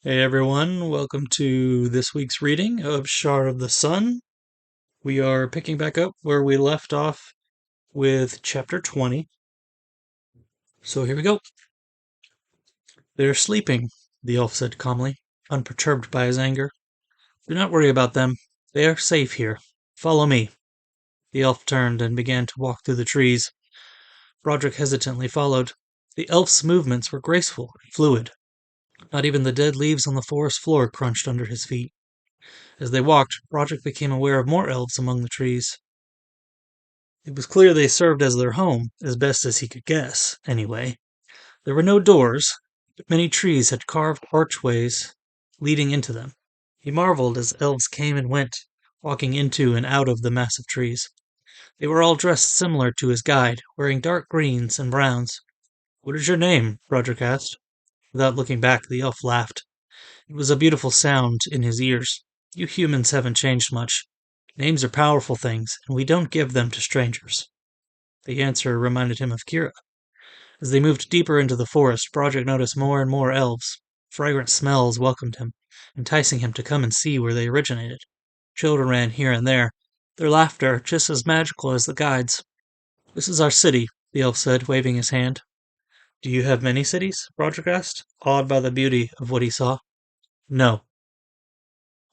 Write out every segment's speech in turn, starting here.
Hey everyone, welcome to this week's reading of Shard of the Sun. We are picking back up where we left off with chapter 20. So here we go. They're sleeping, the elf said calmly, unperturbed by his anger. Do not worry about them. They are safe here. Follow me. The elf turned and began to walk through the trees. Broderick hesitantly followed. The elf's movements were graceful and fluid. Not even the dead leaves on the forest floor crunched under his feet. As they walked, Broderick became aware of more elves among the trees. It was clear they served as their home, as best as he could guess, anyway. There were no doors, but many trees had carved archways leading into them. He marveled as elves came and went, walking into and out of the massive trees. They were all dressed similar to his guide, wearing dark greens and browns. "What is your name?" Broderick asked. Without looking back, the elf laughed. It was a beautiful sound in his ears. "You humans haven't changed much. Names are powerful things, and we don't give them to strangers." The answer reminded him of Kira. As they moved deeper into the forest, Broderick noticed more and more elves. Fragrant smells welcomed him, enticing him to come and see where they originated. Children ran here and there, their laughter just as magical as the guide's. "This is our city," the elf said, waving his hand. "Do you have many cities?" Broderick asked, awed by the beauty of what he saw. "No."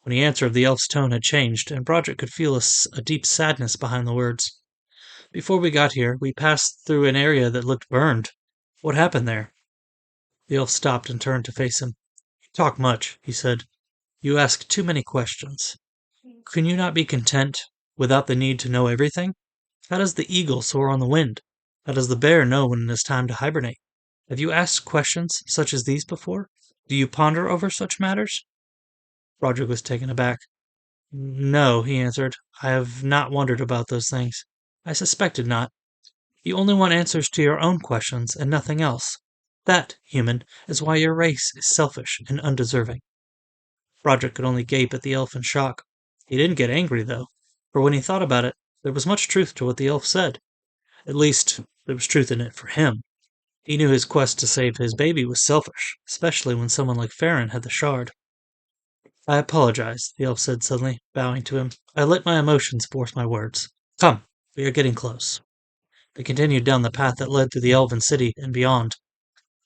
When he answered, the elf's tone had changed, and Broderick could feel a deep sadness behind the words. "Before we got here, we passed through an area that looked burned. What happened there?" The elf stopped and turned to face him. "You talk much," he said. "You ask too many questions. Can you not be content without the need to know everything? How does the eagle soar on the wind? How does the bear know when it is time to hibernate? Have you asked questions such as these before? Do you ponder over such matters?" Broderick was taken aback. "No," he answered. "I have not wondered about those things. I suspected not. You only want answers to your own questions and nothing else. That, human, is why your race is selfish and undeserving." Broderick could only gape at the elf in shock. He didn't get angry, though, for when he thought about it, there was much truth to what the elf said. At least, there was truth in it for him. He knew his quest to save his baby was selfish, especially when someone like Farron had the shard. "I apologize," the elf said suddenly, bowing to him. "I let my emotions force my words. Come, we are getting close." They continued down the path that led to the elven city and beyond.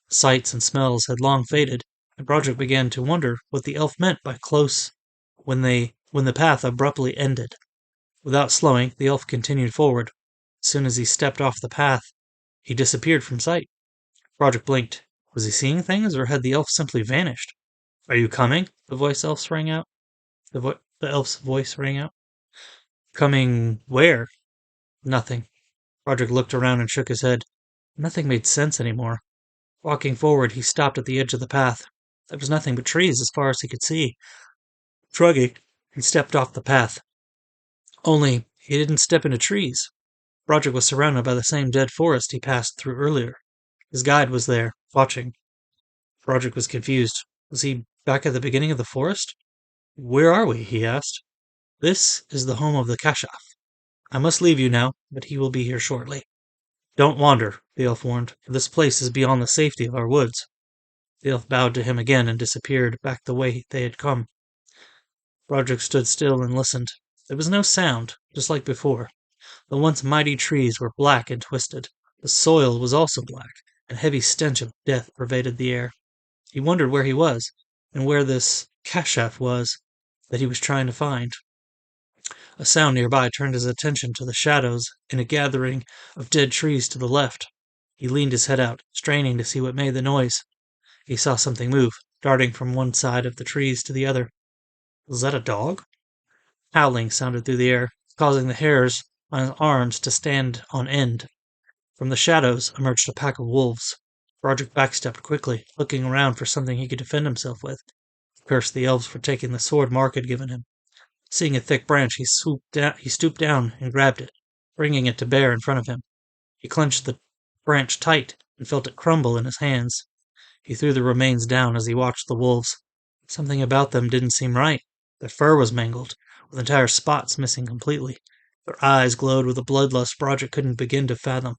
The sights and smells had long faded, and Broderick began to wonder what the elf meant by close when the path abruptly ended. Without slowing, the elf continued forward. As soon as he stepped off the path, he disappeared from sight. Broderick blinked. Was he seeing things, or had the elf simply vanished? "Are you coming?" The elf's voice rang out. "Coming where?" "Nothing." Broderick looked around and shook his head. Nothing made sense anymore. Walking forward, he stopped at the edge of the path. There was nothing but trees as far as he could see. Shrugging, he stepped off the path. Only, he didn't step into trees. Broderick was surrounded by the same dead forest he passed through earlier. His guide was there, watching. Broderick was confused. Was he back at the beginning of the forest? "Where are we?" he asked. "This is the home of the Kashaf. I must leave you now, but he will be here shortly." "Don't wander," the elf warned, "for this place is beyond the safety of our woods." The elf bowed to him again and disappeared back the way they had come. Broderick stood still and listened. There was no sound, just like before. The once mighty trees were black and twisted. The soil was also black, and a heavy stench of death pervaded the air. He wondered where he was, and where this Kashaf was that he was trying to find. A sound nearby turned his attention to the shadows in a gathering of dead trees to the left. He leaned his head out, straining to see what made the noise. He saw something move, darting from one side of the trees to the other. Was that a dog? Howling sounded through the air, causing the hairs on his arms to stand on end. From the shadows emerged a pack of wolves. Broderick backstepped quickly, looking around for something he could defend himself with. He cursed the elves for taking the sword Mark had given him. Seeing a thick branch, he stooped down and grabbed it, bringing it to bear in front of him. He clenched the branch tight and felt it crumble in his hands. He threw the remains down as he watched the wolves. Something about them didn't seem right. Their fur was mangled, with entire spots missing completely. Their eyes glowed with a bloodlust Broderick couldn't begin to fathom.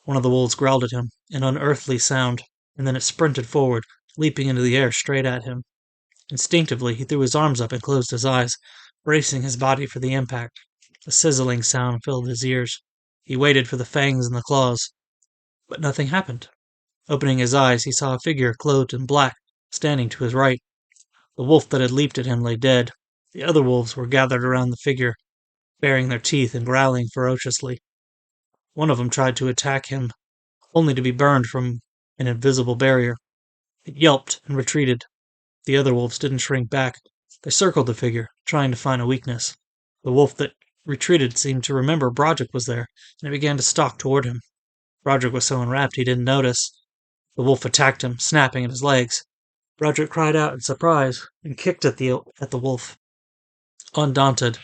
One of the wolves growled at him, an unearthly sound, and then it sprinted forward, leaping into the air straight at him. Instinctively, he threw his arms up and closed his eyes, bracing his body for the impact. A sizzling sound filled his ears. He waited for the fangs and the claws, but nothing happened. Opening his eyes, he saw a figure clothed in black, standing to his right. The wolf that had leaped at him lay dead. The other wolves were gathered around the figure, baring their teeth and growling ferociously. One of them tried to attack him, only to be burned from an invisible barrier. It yelped and retreated. The other wolves didn't shrink back. They circled the figure, trying to find a weakness. The wolf that retreated seemed to remember Broderick was there, and it began to stalk toward him. Broderick was so enwrapped he didn't notice. The wolf attacked him, snapping at his legs. Broderick cried out in surprise and kicked at the wolf. Undaunted,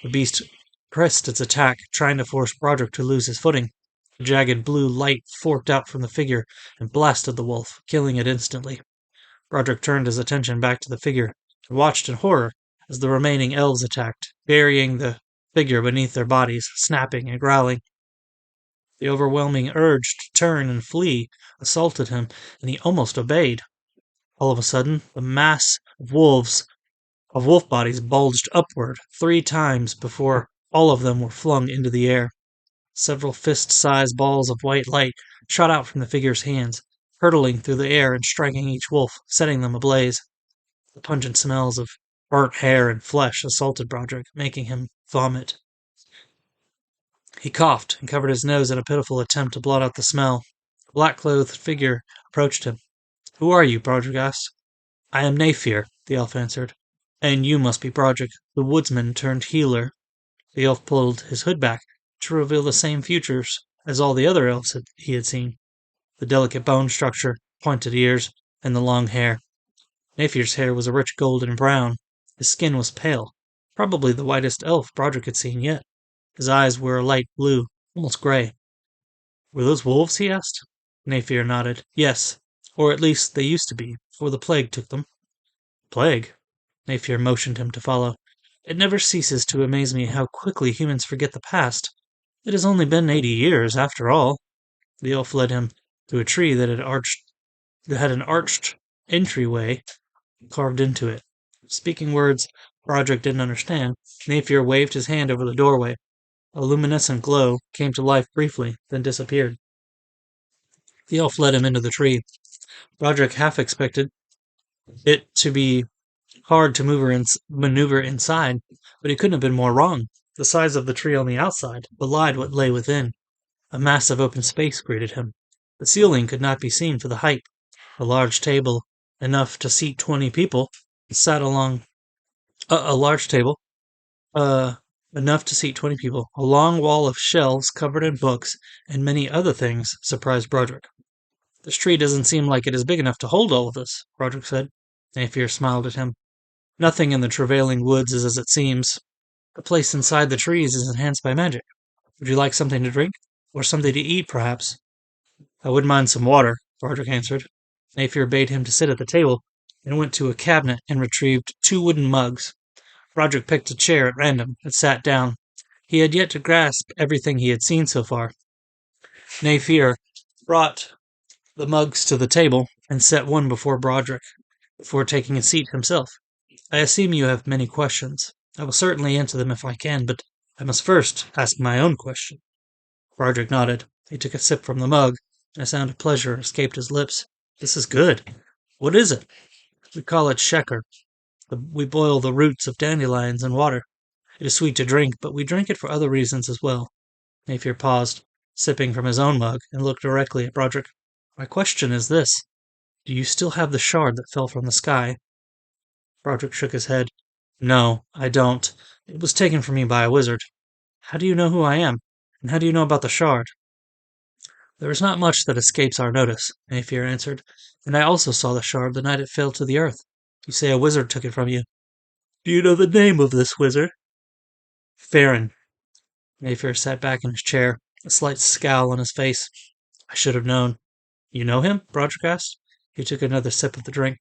the beast pressed its attack, trying to force Broderick to lose his footing. A jagged blue light forked out from the figure and blasted the wolf, killing it instantly. Broderick turned his attention back to the figure and watched in horror as the remaining elves attacked, burying the figure beneath their bodies, snapping and growling. The overwhelming urge to turn and flee assaulted him, and he almost obeyed. All of a sudden, the mass of wolf bodies bulged upward 3 times before all of them were flung into the air. Several fist-sized balls of white light shot out from the figure's hands, hurtling through the air and striking each wolf, setting them ablaze. The pungent smells of burnt hair and flesh assaulted Broderick, making him vomit. He coughed and covered his nose in a pitiful attempt to blot out the smell. A black-clothed figure approached him. "Who are you?" Broderick asked. "I am Napier," the elf answered. "And you must be Broderick, the woodsman turned healer." The elf pulled his hood back to reveal the same features as all the other elves he had seen: the delicate bone structure, pointed ears, and the long hair. Napier's hair was a rich golden brown. His skin was pale, probably the whitest elf Broderick had seen yet. His eyes were a light blue, almost gray. "Were those wolves?" he asked. Napier nodded. "Yes, or at least they used to be, before the plague took them." "Plague?" Napier motioned him to follow. "It never ceases to amaze me how quickly humans forget the past. It has only been 80 years, after all." The elf led him to a tree that had an arched entryway carved into it. Speaking words Broderick didn't understand, Napier waved his hand over the doorway. A luminescent glow came to life briefly, then disappeared. The elf led him into the tree. Broderick half expected it to be hard to maneuver inside, but he couldn't have been more wrong. The size of the tree on the outside belied what lay within. A massive open space greeted him. The ceiling could not be seen for the height. A large table, enough to seat 20 people, sat along a large table, enough to seat 20 people. A long wall of shelves covered in books and many other things surprised Broderick. "This tree doesn't seem like it is big enough to hold all of this," Broderick said. Napier smiled at him. "Nothing in the travailing woods is as it seems. The place inside the trees is enhanced by magic. Would you like something to drink? Or something to eat, perhaps?" "I wouldn't mind some water," Broderick answered. Napier bade him to sit at the table, and went to a cabinet and retrieved 2 wooden mugs. Broderick picked a chair at random and sat down. He had yet to grasp everything he had seen so far. Napier brought the mugs to the table and set one before Broderick, before taking a seat himself. "I assume you have many questions. I will certainly answer them if I can, but I must first ask my own question." Broderick nodded. He took a sip from the mug, and a sound of pleasure escaped his lips. "This is good. What is it?" "We call it sheker. We boil the roots of dandelions in water. It is sweet to drink, but we drink it for other reasons as well." Napier paused, sipping from his own mug, and looked directly at Broderick. "My question is this. Do you still have the shard that fell from the sky?" Broderick shook his head. "No, I don't. It was taken from me by a wizard." "How do you know who I am? And how do you know about the shard?" "There is not much that escapes our notice," Napier answered. "And I also saw the shard the night it fell to the earth. You say a wizard took it from you. Do you know the name of this wizard?" "Farron." Napier sat back in his chair, a slight scowl on his face. "I should have known." "You know him?" Broderick asked. He took another sip of the drink.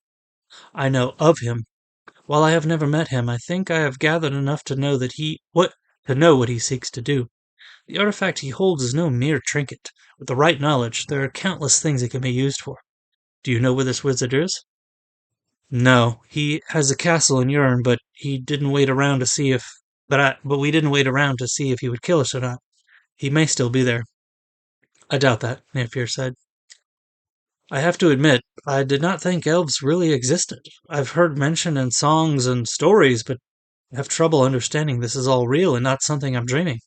"I know of him. While I have never met him, I think I have gathered enough to know what he seeks to do. The artifact he holds is no mere trinket. With the right knowledge, there are countless things it can be used for. Do you know where this wizard is?" No, he has a castle in Urn, but he didn't wait around to see if. But we didn't wait around to see if he would kill us or not. He may still be there. I doubt that, Napier said. I have to admit, I did not think elves really existed. I've heard mention in songs and stories, but I have trouble understanding this is all real and not something I'm dreaming.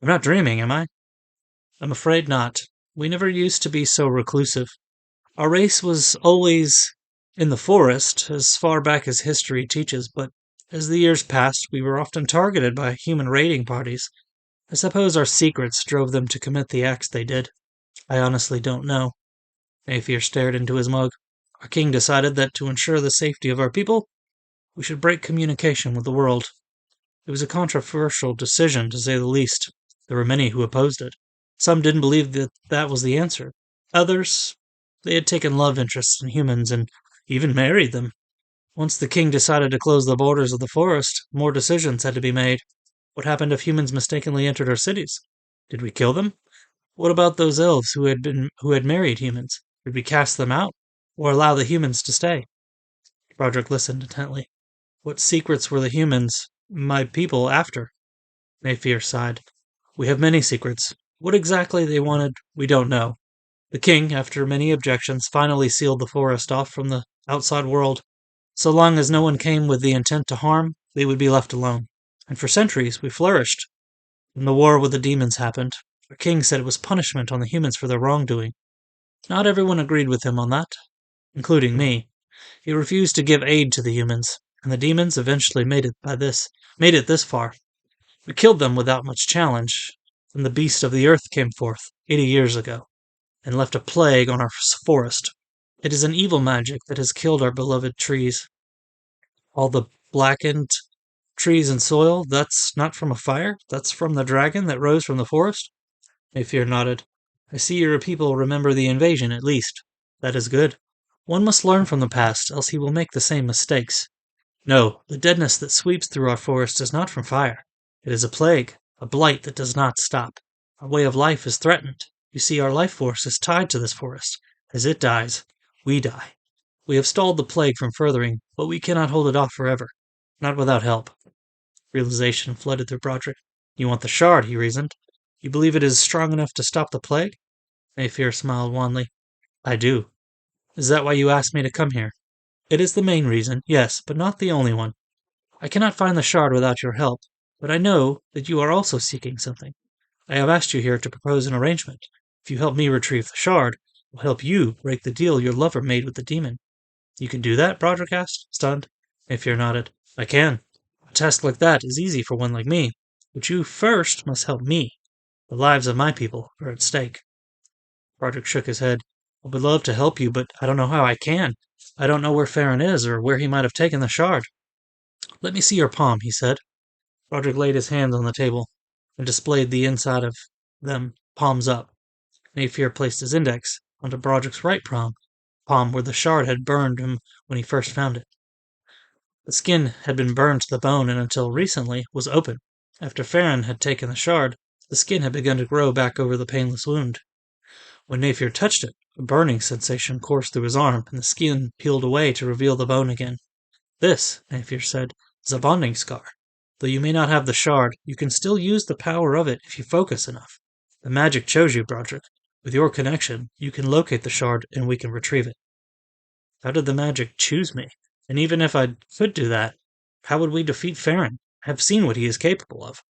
I'm not dreaming, am I? I'm afraid not. We never used to be so reclusive. Our race was always in the forest, as far back as history teaches, but as the years passed, we were often targeted by human raiding parties. I suppose our secrets drove them to commit the acts they did. I honestly don't know. Napier stared into his mug. Our king decided that to ensure the safety of our people, we should break communication with the world. It was a controversial decision, to say the least. There were many who opposed it. Some didn't believe that that was the answer. Others, they had taken love interests in humans and even married them. Once the king decided to close the borders of the forest, more decisions had to be made. What happened if humans mistakenly entered our cities? Did we kill them? What about those elves who had married humans? Did we cast them out, or allow the humans to stay? Roderick listened intently. What secrets were the humans, my people, after? Napier sighed. We have many secrets. What exactly they wanted, we don't know. The king, after many objections, finally sealed the forest off from the outside world. So long as no one came with the intent to harm, they would be left alone. And for centuries we flourished. When the war with the demons happened, our king said it was punishment on the humans for their wrongdoing. Not everyone agreed with him on that, including me. He refused to give aid to the humans, and the demons eventually made it this far. We killed them without much challenge. Then the beast of the earth came forth, 80 years ago, and left a plague on our forest. It is an evil magic that has killed our beloved trees. All the blackened trees and soil, that's not from a fire? That's from the dragon that rose from the forest? Napier nodded. I see your people remember the invasion, at least. That is good. One must learn from the past, else he will make the same mistakes. No, the deadness that sweeps through our forest is not from fire. It is a plague, a blight that does not stop. Our way of life is threatened. You see, our life force is tied to this forest. As it dies, we die. We have stalled the plague from furthering, but we cannot hold it off forever. Not without help. Realization flooded through Broderick. You want the shard, he reasoned. You believe it is strong enough to stop the plague? Napier smiled wanly. I do. Is that why you asked me to come here? It is the main reason, yes, but not the only one. I cannot find the shard without your help, but I know that you are also seeking something. I have asked you here to propose an arrangement. If you help me retrieve the shard, I will help you break the deal your lover made with the demon. You can do that? Broderick asked, stunned. Napier nodded. I can. A task like that is easy for one like me, but you first must help me. The lives of my people are at stake. Broderick shook his head. I would love to help you, but I don't know how I can. I don't know where Farron is, or where he might have taken the shard. Let me see your palm, he said. Broderick laid his hands on the table and displayed the inside of them, palms up. Napier placed his index onto Broderick's right palm where the shard had burned him when he first found it. The skin had been burned to the bone and until recently was open. After Farron had taken the shard, the skin had begun to grow back over the painless wound. When Napier touched it, a burning sensation coursed through his arm, and the skin peeled away to reveal the bone again. This, Napier said, is a bonding scar. Though you may not have the shard, you can still use the power of it if you focus enough. The magic chose you, Broderick. With your connection, you can locate the shard and we can retrieve it. How did the magic choose me? And even if I could do that, how would we defeat Farron? I have seen what he is capable of.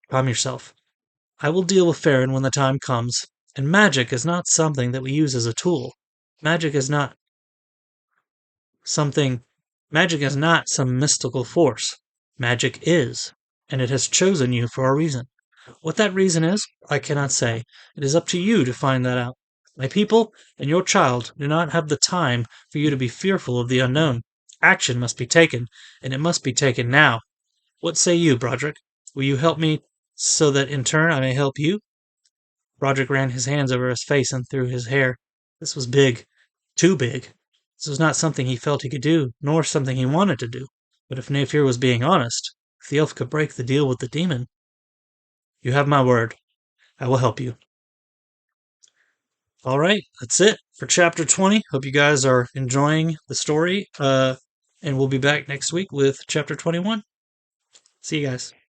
Calm yourself. I will deal with Farron when the time comes, and magic is not something that we use as a tool. Magic is not something Magic is not some mystical force. Magic is, and it has chosen you for a reason. What that reason is, I cannot say. It is up to you to find that out. My people and your child do not have the time for you to be fearful of the unknown. Action must be taken, and it must be taken now. What say you, Broderick? Will you help me so that in turn I may help you? Broderick ran his hands over his face and through his hair. This was big. Too big. This was not something he felt he could do, nor something he wanted to do. But if Napier was being honest, if the elf could break the deal with the demon... You have my word. I will help you. Alright, that's it for chapter 20. Hope you guys are enjoying the story. And we'll be back next week with chapter 21. See you guys.